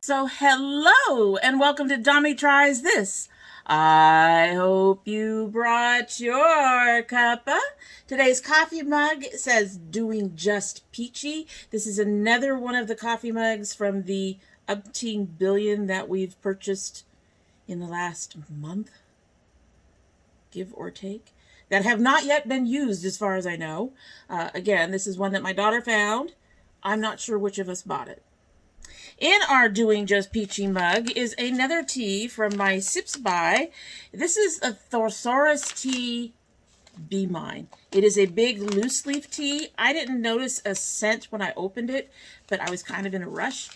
So hello and welcome to domytriesthis. I hope you brought your cuppa. Today's coffee mug says doing just peachy. This is another one of the coffee mugs from the umpteen billion that we've purchased in the last month, give or take, that have not yet been used as far as I know. Again, this is one that my daughter found. I'm not sure which of us bought it. In our Doing Just Peachy mug is another tea from my Sips By. This is a Thésaurus tea. Be Mine. It is a big loose leaf tea. I didn't notice a scent when I opened it, but I was kind of in a rush.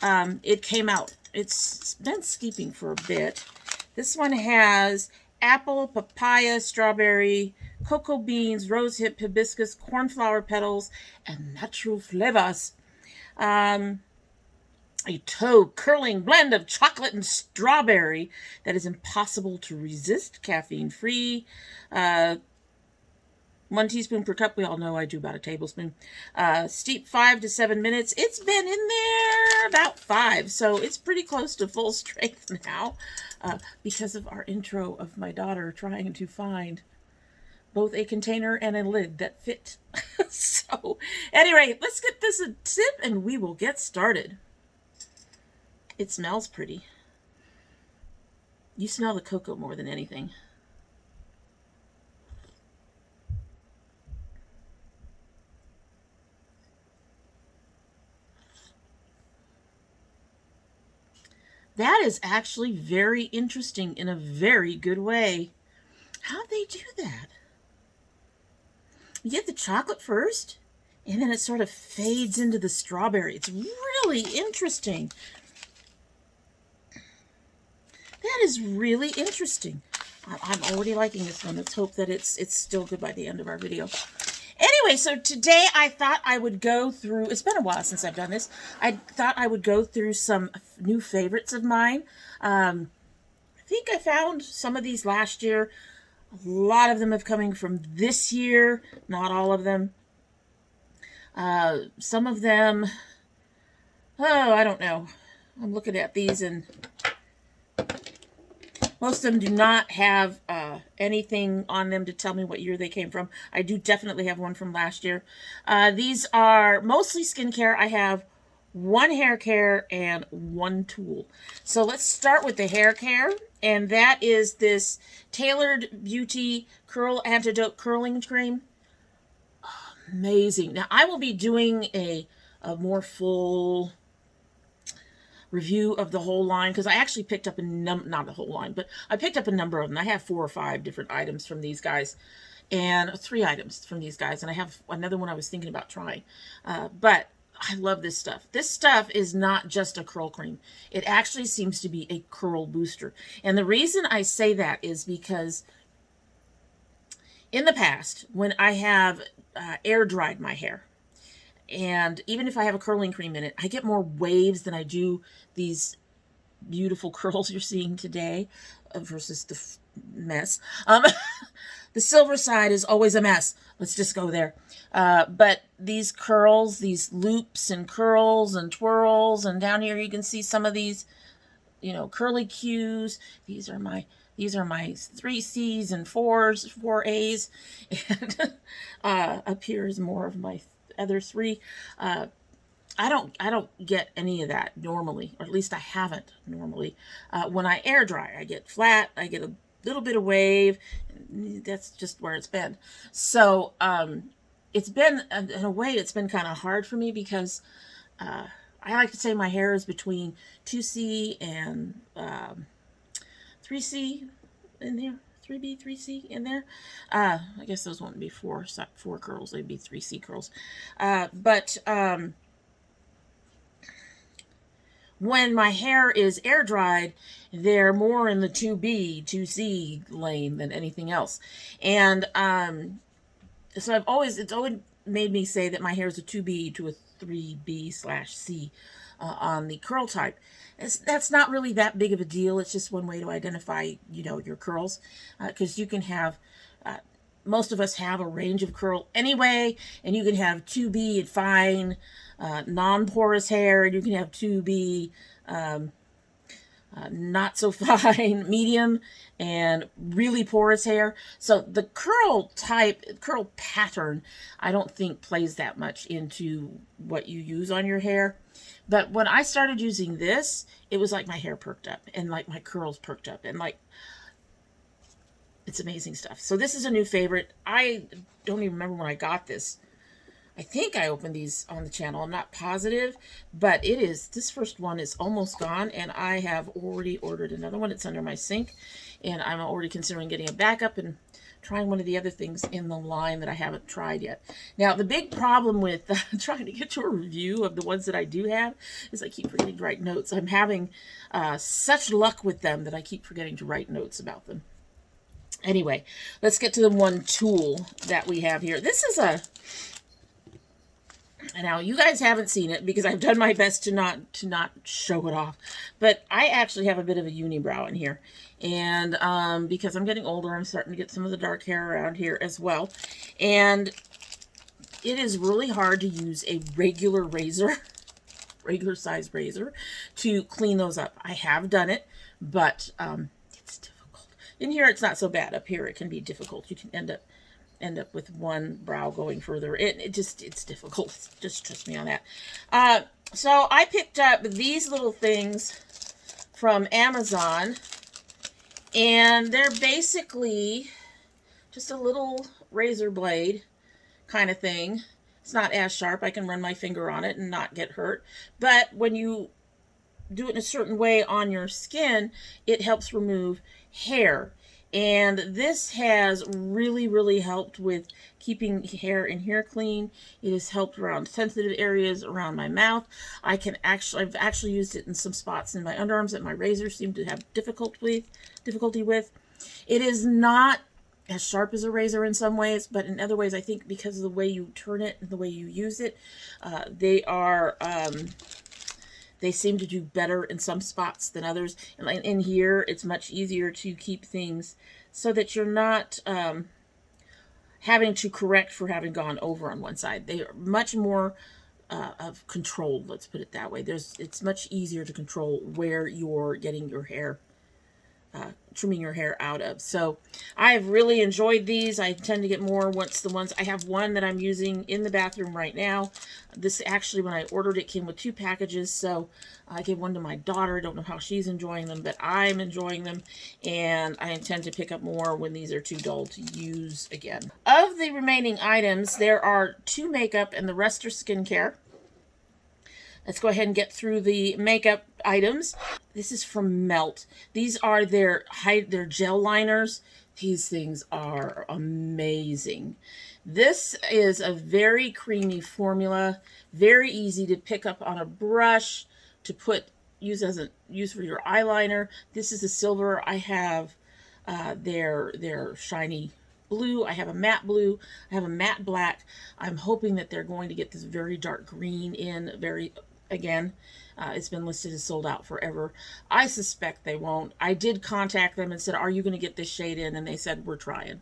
It came out. It's been steeping for a bit. This one has apple, papaya, strawberry, cocoa beans, rosehip, hibiscus, cornflower petals, and natural flavors. A toe curling blend of chocolate and strawberry that is impossible to resist, caffeine free. 1 teaspoon per cup. We all know I do about a tablespoon. Steep 5 to 7 minutes. It's been in there about 5, so it's pretty close to full strength now because of our intro of my daughter trying to find both a container and a lid that fit. So anyway, let's get this a sip and we will get started. It smells pretty. You smell the cocoa more than anything. That is actually very interesting in a very good way. How'd they do that? You get the chocolate first, and then it sort of fades into the strawberry. It's really interesting. That is really interesting. I'm already liking this one. Let's hope that it's still good by the end of our video. Anyway, so today I thought I would go through, it's been a while since I've done this. I thought I would go through some new favorites of mine. I think I found some of these last year. A lot of them have coming from this year, not all of them. Some of them, oh, I don't know. I'm looking at these and most of them do not have anything on them to tell me what year they came from. I do definitely have one from last year. These are mostly skincare. I have one hair care and one tool. So let's start with the hair care. And that is this Tailored Beauty Curl Antidote Curling Cream. Amazing. Now, I will be doing a more full review of the whole line because I actually picked up not the whole line, but I picked up a number of them. I have 4 or 5 different items from these guys and 3 items from these guys, and I have another one I was thinking about trying. But I love this stuff. This stuff is not just a curl cream. It actually seems to be a curl booster. And the reason I say that is because in the past, when I have air dried my hair, and even if I have a curling cream in it, I get more waves than I do these beautiful curls you're seeing today versus the mess. The silver side is always a mess. Let's just go there. But these curls, these loops and curls and twirls, and down here you can see some of these, you know, curly cues. These are my 3Cs and 4s, 4As, and up here is more of my other 3. I don't get any of that normally, or at least I haven't normally. When I air dry, I get flat, I get a little bit of wave. That's just where it's been. So it's been, in a way, it's been kind of hard for me because I like to say my hair is between 2C and 3C in there. 3B, 3C in there. I guess those wouldn't be 4 curls. They'd be 3C curls. But when my hair is air dried, they're more in the 2B, 2C lane than anything else. And so it's always made me say that my hair is a 2B to a 3B/C on the curl type. That's not really that big of a deal. It's just one way to identify, you know, your curls, because you can have, most of us have a range of curl anyway, and you can have 2B and fine, non-porous hair, and you can have 2B not so fine, medium, and really porous hair. So the curl pattern, I don't think plays that much into what you use on your hair. But when I started using this, it was like my hair perked up and like my curls perked up and like, it's amazing stuff. So this is a new favorite. I don't even remember when I got this. I think I opened these on the channel. I'm not positive, but this first one is almost gone, and I have already ordered another one. It's under my sink, and I'm already considering getting a backup and trying one of the other things in the line that I haven't tried yet. Now, the big problem with trying to get to a review of the ones that I do have is I keep forgetting to write notes. I'm having such luck with them that I keep forgetting to write notes about them. Anyway, let's get to the one tool that we have here. This is now, you guys haven't seen it because I've done my best to not show it off. But I actually have a bit of a unibrow in here. And because I'm getting older, I'm starting to get some of the dark hair around here as well. And it is really hard to use a regular razor, regular size razor, to clean those up. I have done it, but it's difficult. In here, it's not so bad. Up here, it can be difficult. You can end up with one brow going further. It's difficult. Just trust me on that. So I picked up these little things from Amazon, and they're basically just a little razor blade kind of thing. It's not as sharp. I can run my finger on it and not get hurt. But when you do it in a certain way on your skin, it helps remove hair. And this has really, really helped with keeping hair in here clean. It has helped around sensitive areas around my mouth. I've actually used it in some spots in my underarms that my razor seemed to have difficulty with. It is not as sharp as a razor in some ways, but in other ways, I think because of the way you turn it and the way you use it, they seem to do better in some spots than others. And in here, it's much easier to keep things so that you're not having to correct for having gone over on one side. They are much more of control, let's put it that way. It's much easier to control where you're getting your hair, trimming your hair out of. So I've really enjoyed these. I tend to get more once the ones. I have one that I'm using in the bathroom right now. This actually, when I ordered it, came with 2 packages. So I gave one to my daughter. I don't know how she's enjoying them, but I'm enjoying them. And I intend to pick up more when these are too dull to use again. Of the remaining items, there are 2 makeup and the rest are skincare. Let's go ahead and get through the makeup items. This is from Melt. These are their gel liners. These things are amazing. This is a very creamy formula, very easy to pick up on a brush to use for your eyeliner. This is a silver. I have their shiny blue. I have a matte blue. I have a matte black. I'm hoping that they're going to get this very dark green in again. It's been listed as sold out forever. I suspect they won't. I did contact them and said, are you going to get this shade in? And they said, we're trying.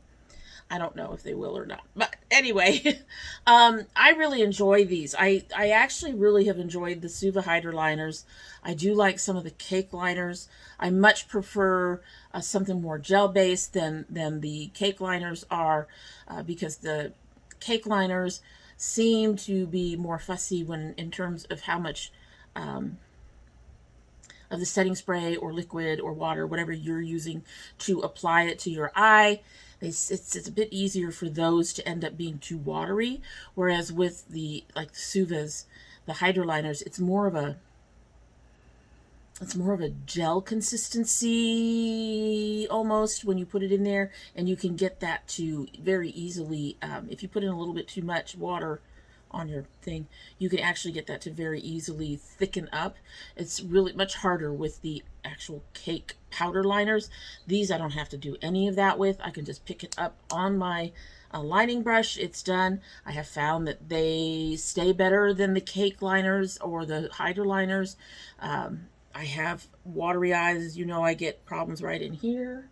I don't know if they will or not. But anyway, I really enjoy these. I actually really have enjoyed the Zoeva Hydra liners. I do like some of the cake liners. I much prefer something more gel-based than the cake liners are, because the cake liners seem to be more fussy in terms of how much of the setting spray or liquid or water, whatever you're using to apply it to your eye. It's a bit easier for those to end up being too watery, whereas with the Zoeva's, the Hydra liners, it's more of a gel consistency almost when you put it in there, and you can get that to very easily, if you put in a little bit too much water on your thing, you can actually get that to very easily thicken up. It's really much harder with the actual cake powder liners. These I don't have to do any of that with. I can just pick it up on my lining brush. It's done. I have found that they stay better than the cake liners or the Hydra liners. I have watery eyes. As you know, I get problems right in here.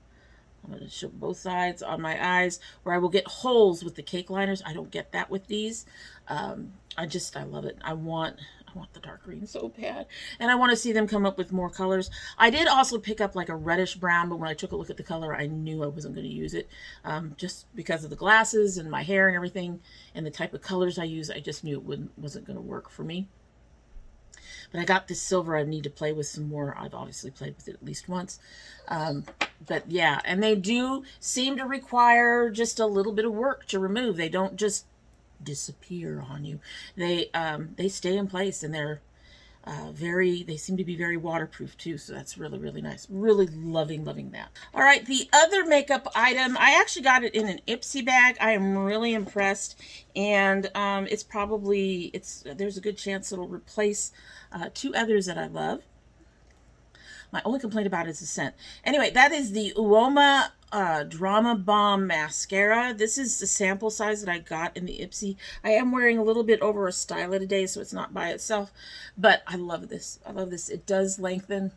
I'm going to show both sides on my eyes where I will get holes with the cake liners. I don't get that with these. I love it. I want I want the dark green so bad. And I want to see them come up with more colors. I did also pick up like a reddish brown, but when I took a look at the color, I knew I wasn't going to use it. Just because of the glasses and my hair and everything and the type of colors I use, I just knew it wasn't going to work for me. But I got this silver I need to play with some more. I've obviously played with it at least once. But yeah, and they do seem to require just a little bit of work to remove. They don't just disappear on you. They stay in place, and they're they seem to be very waterproof too, so that's really, really nice. Really loving that. All right, the other makeup item, I actually got it in an Ipsy bag. I am really impressed, and there's a good chance it'll replace two others that I love. My only complaint about it is the scent. Anyway, that is the Uoma Drama Bomb Mascara. This is the sample size that I got in the Ipsy. I am wearing a little bit over a styler today, so it's not by itself. But I love this. I love this. It does lengthen.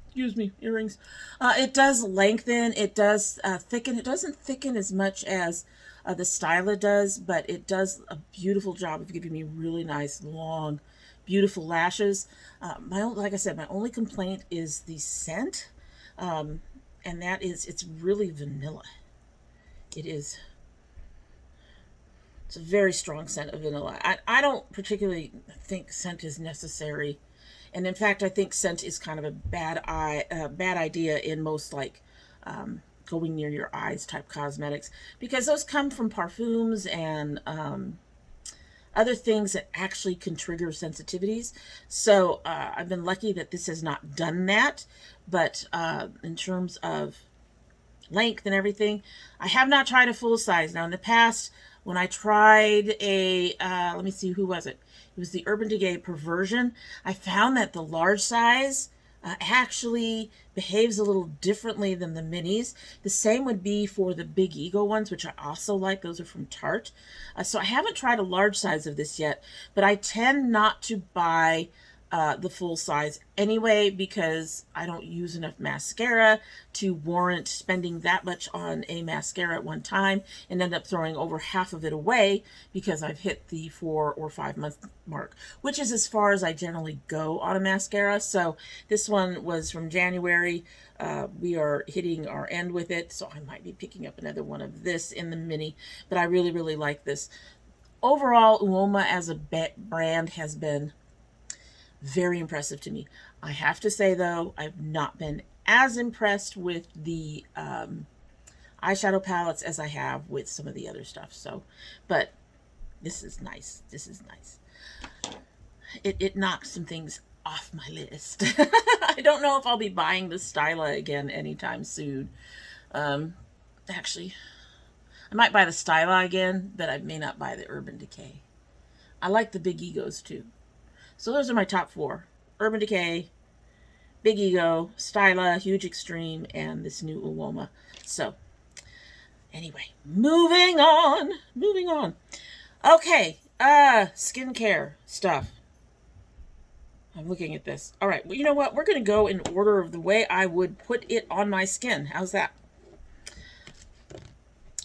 Excuse me, earrings. It does lengthen. It does thicken. It doesn't thicken as much as the styler does, but it does a beautiful job of giving me really nice, long, beautiful lashes. Like I said, my only complaint is the scent, and that is it's really vanilla. It is. It's a very strong scent of vanilla. I don't particularly think scent is necessary, and in fact, I think scent is kind of a bad idea in most like going near your eyes type cosmetics, because those come from parfums and other things that actually can trigger sensitivities. So I've been lucky that this has not done that. But in terms of length and everything, I have not tried a full size. Now in the past, when I tried let me see, who was it? It was the Urban Decay Perversion. I found that the large size actually behaves a little differently than the minis. The same would be for the Big Ego ones, which I also like. Those are from Tarte. So I haven't tried a large size of this yet, but I tend not to buy the full size anyway, because I don't use enough mascara to warrant spending that much on a mascara at one time and end up throwing over half of it away because I've hit the 4 or 5 month mark, which is as far as I generally go on a mascara. So this one was from January. We are hitting our end with it, so I might be picking up another one of this in the mini, but I really, really like this. Overall, Uoma as a brand has been very impressive to me. I have to say, though, I've not been as impressed with the eyeshadow palettes as I have with some of the other stuff. So, but this is nice. This is nice. It knocks some things off my list. I don't know if I'll be buying the Styla again anytime soon. Actually, I might buy the Styla again, but I may not buy the Urban Decay. I like the Big Egos too. So those are my top 4. Urban Decay, Big Ego, Styla, Huge Extreme, and this new Uoma. So, anyway, moving on. Okay, skincare stuff. I'm looking at this. All right, well, you know what? We're going to go in order of the way I would put it on my skin. How's that?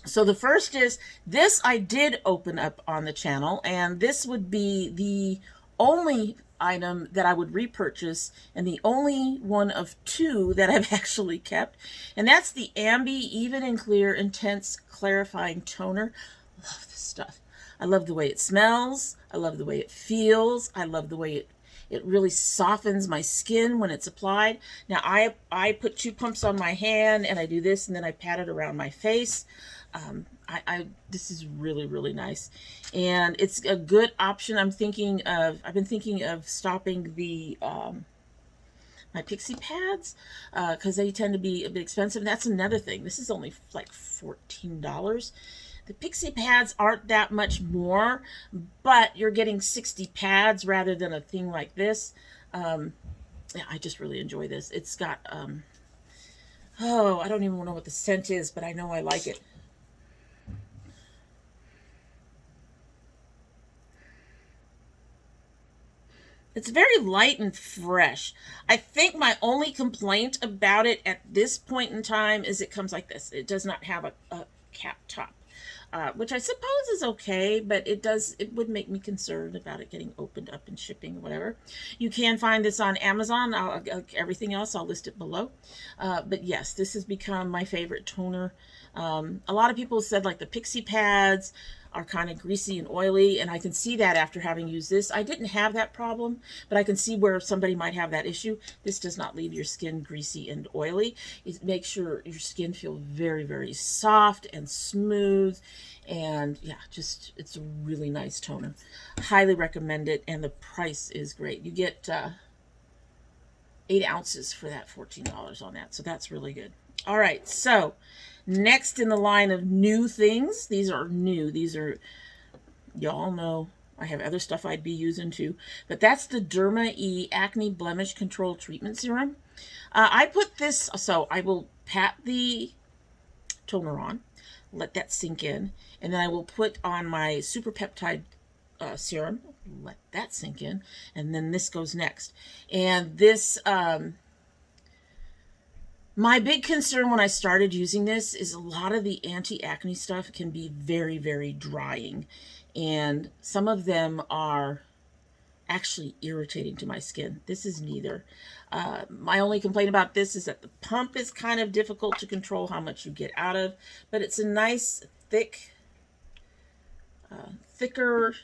So the first is, this I did open up on the channel, and this would be the only item that I would repurchase, and the only one of 2 that I've actually kept, and that's the Ambi Even and Clear Intense Clarifying Toner. Love this stuff. I love the way it smells. I love the way it feels. I love the way it really softens my skin when it's applied. Now I put 2 pumps on my hand, and I do this, and then I pat it around my face. This is really, really nice, and it's a good option. I've been thinking of stopping the my pixie pads because they tend to be a bit expensive. That's another thing. This is only like $14. The pixie pads aren't that much more, but you're getting 60 pads rather than a thing like this. Yeah, I just really enjoy this. It's got I don't even know what the scent is, but I know I like it. It's very light and fresh. I think my only complaint about it at this point in time is it comes like this. It does not have a cap top. which I suppose is okay, but it would make me concerned about it getting opened up and shipping or whatever. You can find this on Amazon. Everything else, I'll list it below. But yes, this has become my favorite toner. A lot of people said like the pixie pads are kind of greasy and oily, and I can see that after having used this. I didn't have that problem, but I can see where somebody might have that issue. This does not leave your skin greasy and oily. It makes your skin feel very, very soft and smooth, and yeah, just it's a really nice toner. Highly recommend it, and the price is great. You get 8 ounces for that $14 on that, so that's really good. All right, so next in the line of new things, these are new. These are, y'all know, I have other stuff I'd be using too, but that's the Derma E Acne Blemish Control Treatment Serum. I put this, so I will pat the toner on, let that sink in, and then I will put on my Super Peptide serum, let that sink in, and then this goes next. And this, my big concern when I started using this is a lot of the anti-acne stuff can be very, very drying. And some of them are actually irritating to my skin. This is neither. My only complaint about this is that the pump is kind of difficult to control how much you get out of. But it's a nice, thicker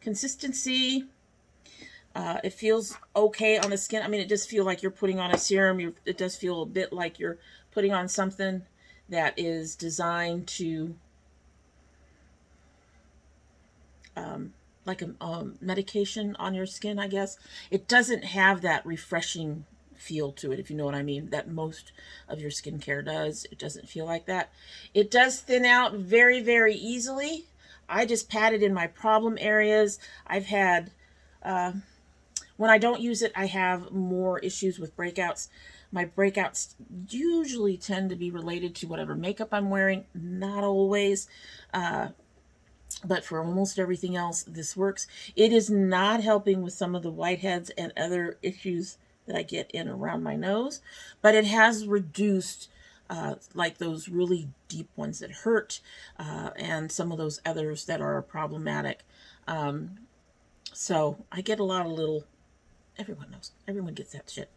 consistency. It feels okay on the skin. I mean, it does feel like you're putting on a serum. It does feel a bit like you're putting on something that is designed to, like a medication on your skin, I guess. It doesn't have that refreshing feel to it, if you know what I mean, that most of your skincare does. It doesn't feel like that. It does thin out very, very easily. I just pat it in my problem areas. I've had... when I don't use it, I have more issues with breakouts. My breakouts usually tend to be related to whatever makeup I'm wearing. Not always. But for almost everything else, this works. It is not helping with some of the whiteheads and other issues that I get in around my nose. But it has reduced like those really deep ones that hurt. And some of those others that are problematic. So I get a lot of little... Everyone knows. Everyone gets that shit.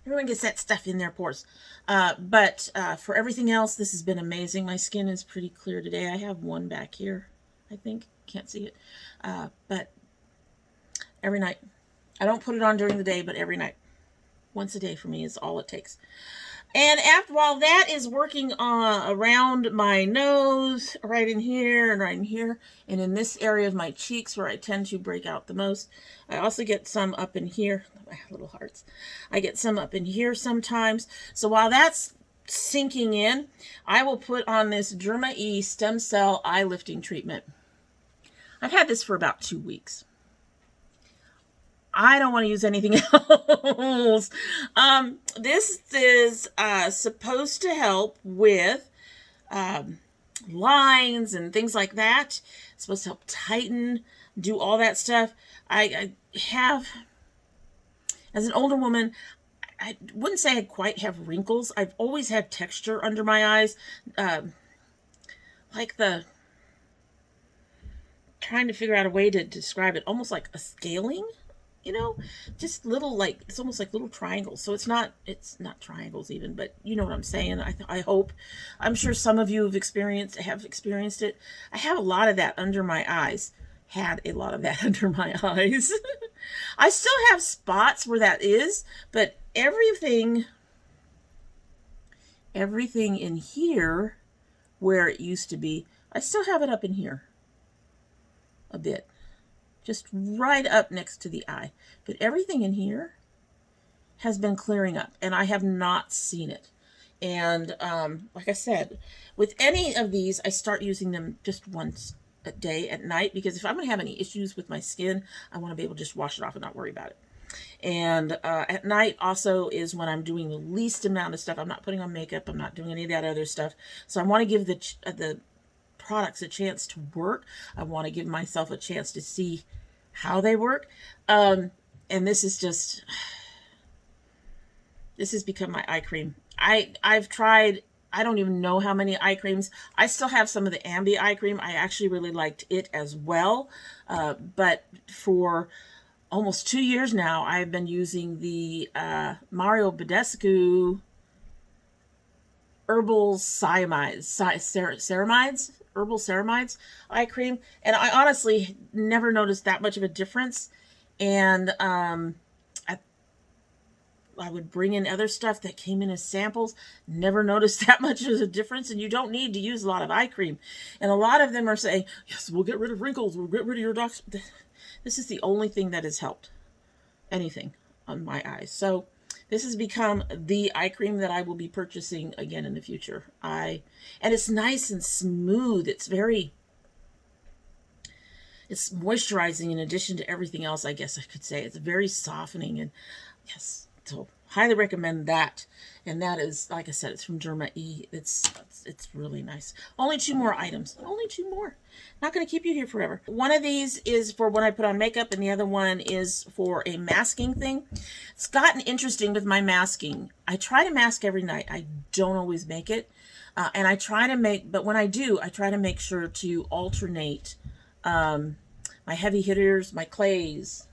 Everyone gets that stuff in their pores. But for everything else, this has been amazing. My skin is pretty clear today. I have one back here, I think. Can't see it. But every night. I don't put it on during the day, but every night. Once a day for me is all it takes. And while that is working around my nose, right in here and right in here, and in this area of my cheeks where I tend to break out the most, I also get some up in here, my little hearts. I get some up in here sometimes. So while that's sinking in, I will put on this Derma E Stem Cell Eye Lifting Treatment. I've had this for about 2 weeks. I don't want to use anything else. This is supposed to help with lines and things like that. It's supposed to help tighten, do all that stuff. I have, as an older woman, I wouldn't say I quite have wrinkles. I've always had texture under my eyes. Trying to figure out a way to describe it, almost like a scaling. You know, just little, like, it's almost like little triangles. So it's not triangles even, but you know what I'm saying. I hope. I'm sure some of you have experienced it. I have a lot of that under my eyes. Had a lot of that under my eyes. I still have spots where that is, but everything in here where it used to be, I still have it up in here a bit. Just right up next to the eye. But everything in here has been clearing up, and I have not seen it. And like I said, with any of these, I start using them just once a day at night, because if I'm going to have any issues with my skin, I want to be able to just wash it off and not worry about it. And at night also is when I'm doing the least amount of stuff. I'm not putting on makeup. I'm not doing any of that other stuff. So I want to give the products a chance to work. I want to give myself a chance to see how they work. And this has become my eye cream. I I don't even know how many eye creams. I still have some of the Ambi eye cream. I actually really liked it as well. But for almost 2 years now, I've been using the Mario Badescu herbal ceramides eye cream, and I honestly never noticed that much of a difference. And I would bring in other stuff that came in as samples, never noticed that much of a difference. And you don't need to use a lot of eye cream. And a lot of them are saying, yes, we'll get rid of wrinkles, we'll get rid of your dark. This is the only thing that has helped anything on my eyes. So this has become the eye cream that I will be purchasing again in the future. And it's nice and smooth. It's moisturizing in addition to everything else, I guess I could say. It's very softening, and yes, so highly recommend that. And that is, like I said, it's from Derma E. It's really nice. Only 2 more items. Only 2 more. Not going to keep you here forever. One of these is for when I put on makeup, and the other one is for a masking thing. It's gotten interesting with my masking. I try to mask every night. I don't always make it. And I try to make, but when I do, I try to make sure to alternate my heavy hitters, my clays,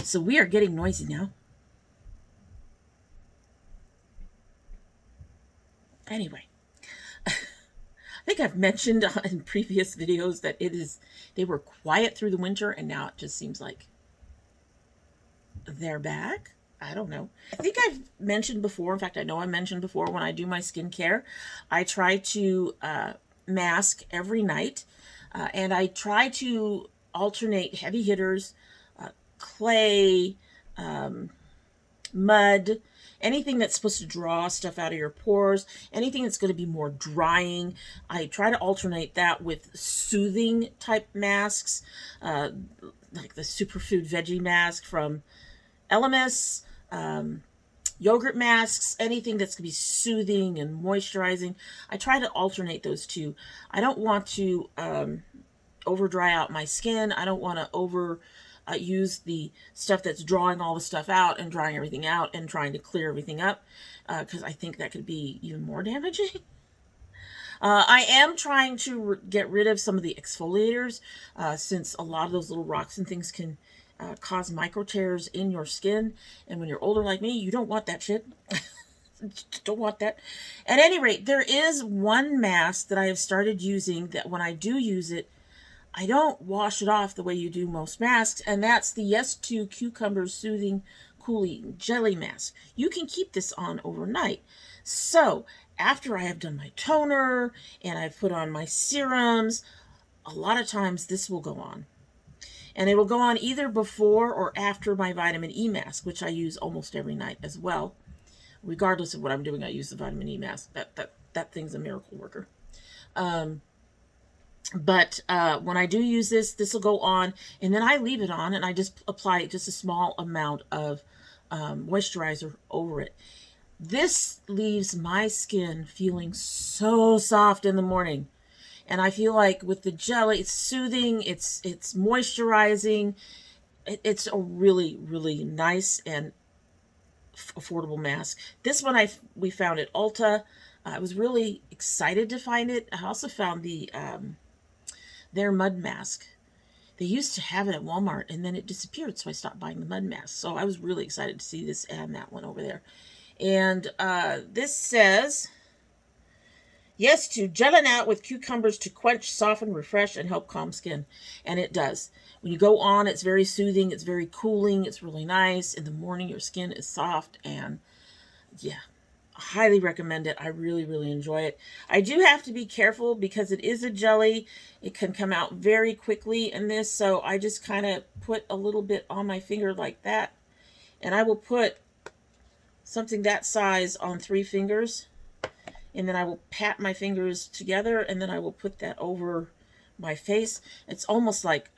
so we are getting noisy now. Anyway, I think I've mentioned in previous videos that they were quiet through the winter, and now it just seems like they're back. I don't know. I think I've mentioned before, in fact, I know I mentioned before, when I do my skincare, I try to mask every night, and I try to alternate heavy hitters, clay, mud, anything that's supposed to draw stuff out of your pores, anything that's going to be more drying. I try to alternate that with soothing type masks, like the superfood veggie mask from Elemis, yogurt masks, anything that's going to be soothing and moisturizing. I try to alternate those two. I don't want to over dry out my skin. I don't want to use the stuff that's drawing all the stuff out and drying everything out and trying to clear everything up, because I think that could be even more damaging. I am trying to get rid of some of the exfoliators, since a lot of those little rocks and things can cause micro tears in your skin, and when you're older like me, you don't want that shit. Don't want that. At any rate, there is one mask that I have started using that when I do use it, I don't wash it off the way you do most masks, and that's the Yes2 Cucumber Soothing Cooling Jelly Mask. You can keep this on overnight. So after I have done my toner and I've put on my serums, a lot of times this will go on. And it will go on either before or after my vitamin E mask, which I use almost every night as well. Regardless of what I'm doing, I use the vitamin E mask. That thing's a miracle worker. But when I do use this will go on, and then I leave it on, and I just apply just a small amount of moisturizer over it. This leaves my skin feeling so soft in the morning. And I feel like with the jelly, it's soothing, it's moisturizing. It's a really, really nice and affordable mask. This one we found at Ulta. I was really excited to find it. I also found their mud mask. They used to have it at Walmart, and then it disappeared, so I stopped buying the mud mask. So I was really excited to see this and that one over there. And this says, yes to gelling out with cucumbers to quench, soften, refresh, and help calm skin. And it does. When you go on, it's very soothing, it's very cooling, it's really nice. In the morning, your skin is soft, and yeah, I highly recommend it. I really, really enjoy it. I do have to be careful because it is a jelly. It can come out very quickly in this, so I just kind of put a little bit on my finger like that. And I will put something that size on 3 fingers. And then I will pat my fingers together, and then I will put that over my face. It's almost like,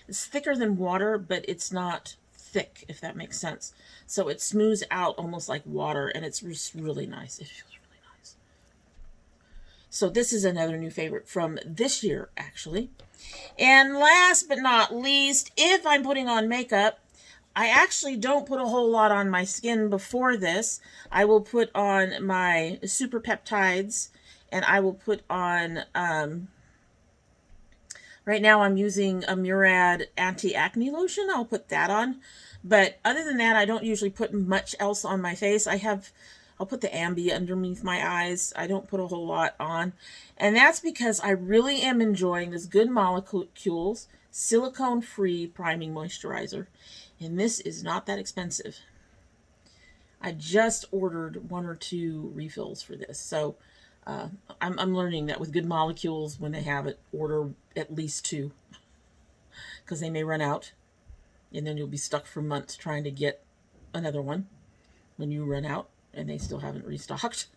it's thicker than water, but it's not thick, if that makes sense. So it smooths out almost like water, and it's just really nice. It feels really nice. So this is another new favorite from this year, actually. And last but not least, if I'm putting on makeup, I actually don't put a whole lot on my skin before this. I will put on my super peptides, and I will put on, right now I'm using a Murad anti-acne lotion. I'll put that on. But other than that, I don't usually put much else on my face. I'll put the Ambi underneath my eyes. I don't put a whole lot on. And that's because I really am enjoying this Good Molecules Silicone-Free Priming Moisturizer. And this is not that expensive. I just ordered 1 or 2 refills for this. So I'm learning that with Good Molecules, when they have it, order at least 2. Because they may run out. And then you'll be stuck for months trying to get another one when you run out and they still haven't restocked.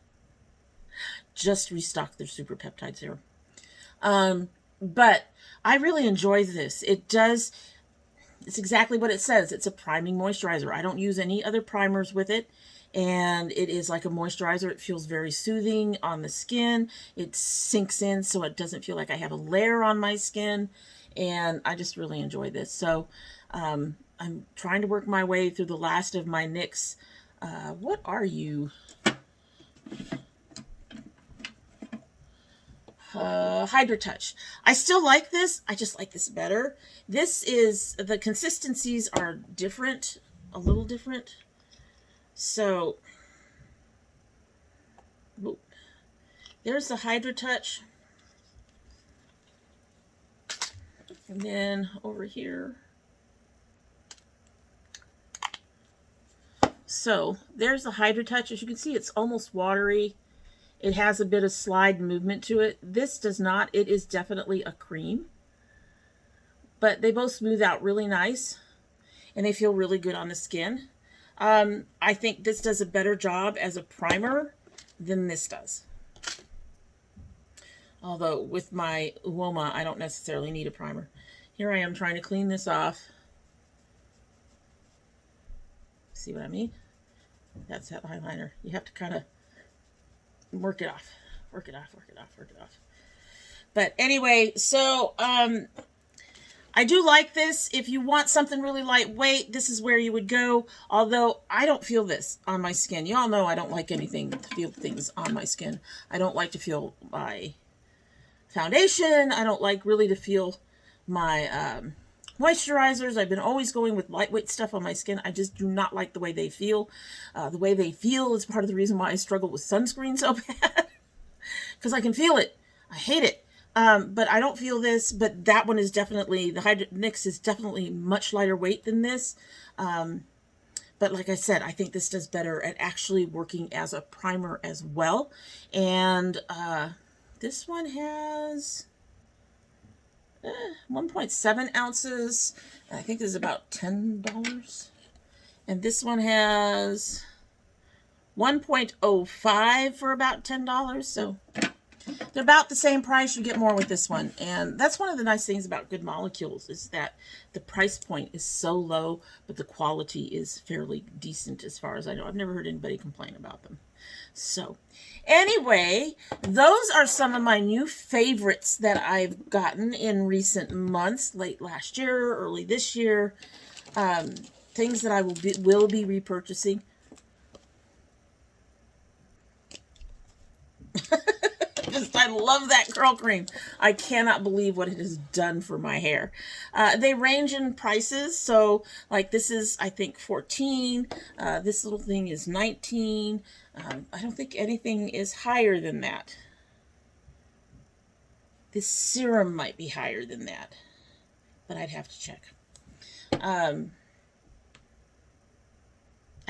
Just restocked their super peptide serum. But I really enjoy this. It's exactly what it says. It's a priming moisturizer. I don't use any other primers with it. And it is like a moisturizer. It feels very soothing on the skin. It sinks in so it doesn't feel like I have a layer on my skin. And I just really enjoy this. So I'm trying to work my way through the last of my NYX. What are you? Hydra Touch. I still like this. I just like this better. The consistencies are different, a little different. So, there's the Hydra Touch. And then over here. So, there's the Hydra Touch. As you can see, it's almost watery. It has a bit of slide movement to it. This does not. It is definitely a cream. But they both smooth out really nice. And they feel really good on the skin. I think this does a better job as a primer than this does. Although with my Uoma, I don't necessarily need a primer. Here I am trying to clean this off. See what I mean? That's that eyeliner. You have to kind of work it off. Work it off, work it off, work it off. But anyway, so I do like this. If you want something really lightweight, this is where you would go. Although I don't feel this on my skin. You all know I don't like anything to feel things on my skin. I don't like to feel my foundation. I don't like really to feel my moisturizers. I've been always going with lightweight stuff on my skin. I just do not like the way they feel. The way they feel is part of the reason why I struggle with sunscreen so bad. Because I can feel it. I hate it. But I don't feel this, but that one is definitely, the NYX is definitely much lighter weight than this. But like I said, I think this does better at actually working as a primer as well. And this one has 1.7 ounces. I think this is about $10. And this one has 1.05 for about $10. So they're about the same price. You get more with this one. And that's one of the nice things about Good Molecules is that the price point is so low, but the quality is fairly decent as far as I know. I've never heard anybody complain about them. So anyway, those are some of my new favorites that I've gotten in recent months, late last year, early this year. Things that I will be repurchasing. I love that curl cream. I cannot believe what it has done for my hair. They range in prices. So like this is, I think, $14. This little thing is $19. I don't think anything is higher than that. This serum might be higher than that, but I'd have to check. I'd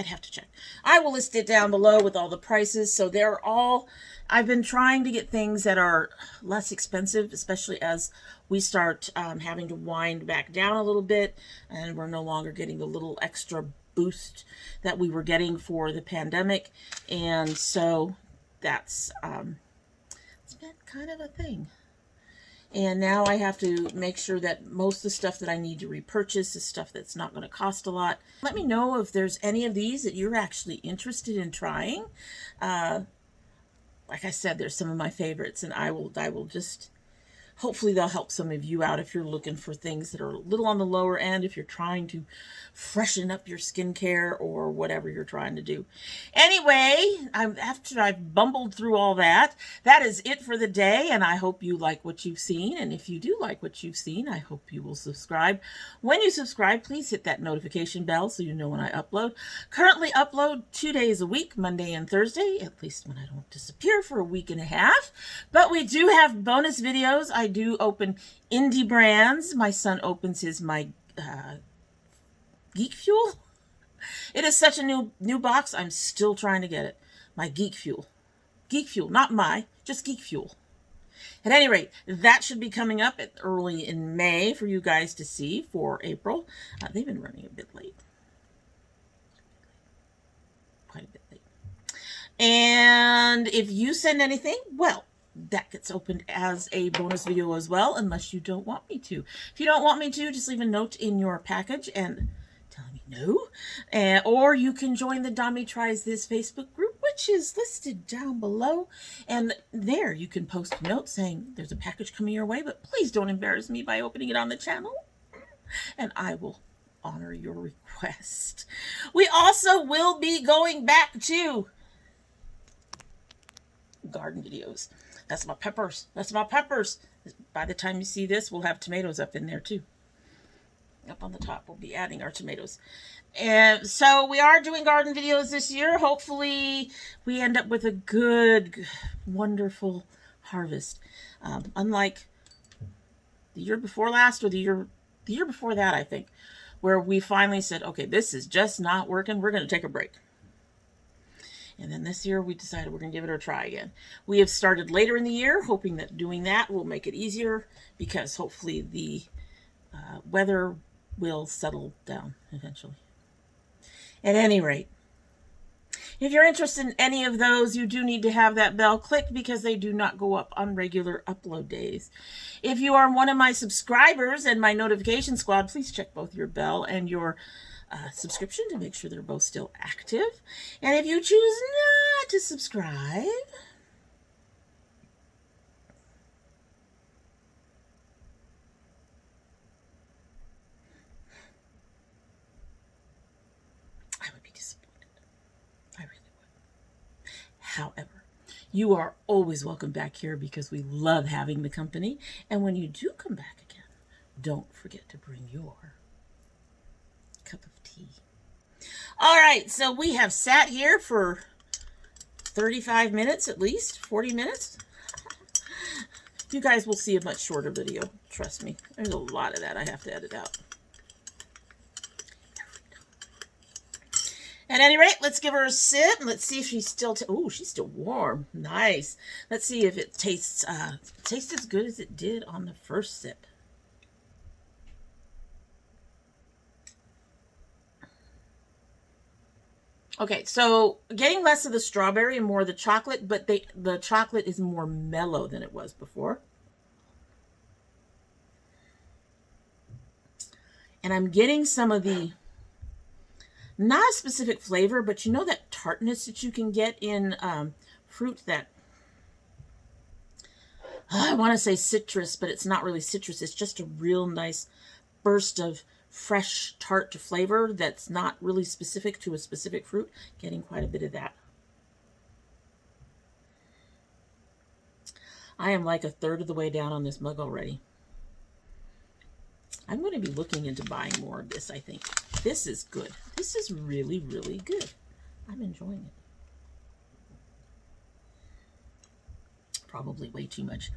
have to check. I will list it down below with all the prices. So they're all, I've been trying to get things that are less expensive, especially as we start having to wind back down a little bit and we're no longer getting the little extra boost that we were getting for the pandemic. And so that's it's been kind of a thing. And now I have to make sure that most of the stuff that I need to repurchase is stuff that's not going to cost a lot. Let me know if there's any of these that you're actually interested in trying. like I said, there's some of my favorites, and I will just, hopefully they'll help some of you out if you're looking for things that are a little on the lower end, if you're trying to freshen up your skincare or whatever you're trying to do. Anyway, after I've bumbled through all that, that is it for the day, and I hope you like what you've seen. And if you do like what you've seen, I hope you will subscribe. When you subscribe, please hit that notification bell so you know when I upload. Currently upload 2 days a week, Monday and Thursday, at least when I don't disappear for a week and a half. But we do have bonus videos. I do open indie brands. My son opens his Geek Fuel. It is such a new box. I'm still trying to get it. My Geek Fuel. Geek Fuel, not just Geek Fuel. At any rate, that should be coming up early in May for you guys to see for April. They've been running a bit late. Quite a bit late. And if you send anything, well, that gets opened as a bonus video as well, unless you don't want me to. If you don't want me to, just leave a note in your package and tell me no. Or you can join the domytriesthis Facebook group, which is listed down below. And there you can post a note saying there's a package coming your way, but please don't embarrass me by opening it on the channel. And I will honor your request. We also will be going back to garden videos. That's my peppers. That's my peppers. By the time you see this, we'll have tomatoes up in there too. Up on the top, we'll be adding our tomatoes. And so we are doing garden videos this year. Hopefully we end up with a good, wonderful harvest. Unlike the year before last, or the year before that, I think, where we finally said, okay, this is just not working. We're going to take a break. And then this year we decided we're going to give it a try again. We have started later in the year, hoping that doing that will make it easier, because hopefully the weather will settle down eventually. At any rate, if you're interested in any of those, you do need to have that bell clicked, because they do not go up on regular upload days. If you are one of my subscribers and my notification squad, please check both your bell and your subscription to make sure they're both still active. And if you choose not to subscribe, I would be disappointed. I really would. However, you are always welcome back here, because we love having the company. And when you do come back again, don't forget to bring your cup of tea. All right, so we have sat here for 35 minutes, at least 40 minutes. You guys will see a much shorter video, trust me. There's a lot of that I have to edit out. At any rate, let's give her a sip. Let's see if she's still she's still warm. Nice. Let's see if it tastes as good as it did on the first sip. Okay, so getting less of the strawberry and more of the chocolate, but the chocolate is more mellow than it was before. And I'm getting some of the, not a specific flavor, but you know that tartness that you can get in fruit that, I want to say citrus, but it's not really citrus. It's just a real nice burst of fresh tart flavor that's not really specific to a specific fruit. Getting quite a bit of that. I am like a third of the way down on this mug already. I'm going to be looking into buying more of this, I think. This is good. This is really, really good. I'm enjoying it. Probably way too much.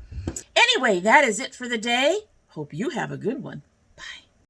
Anyway, that is it for the day. Hope you have a good one.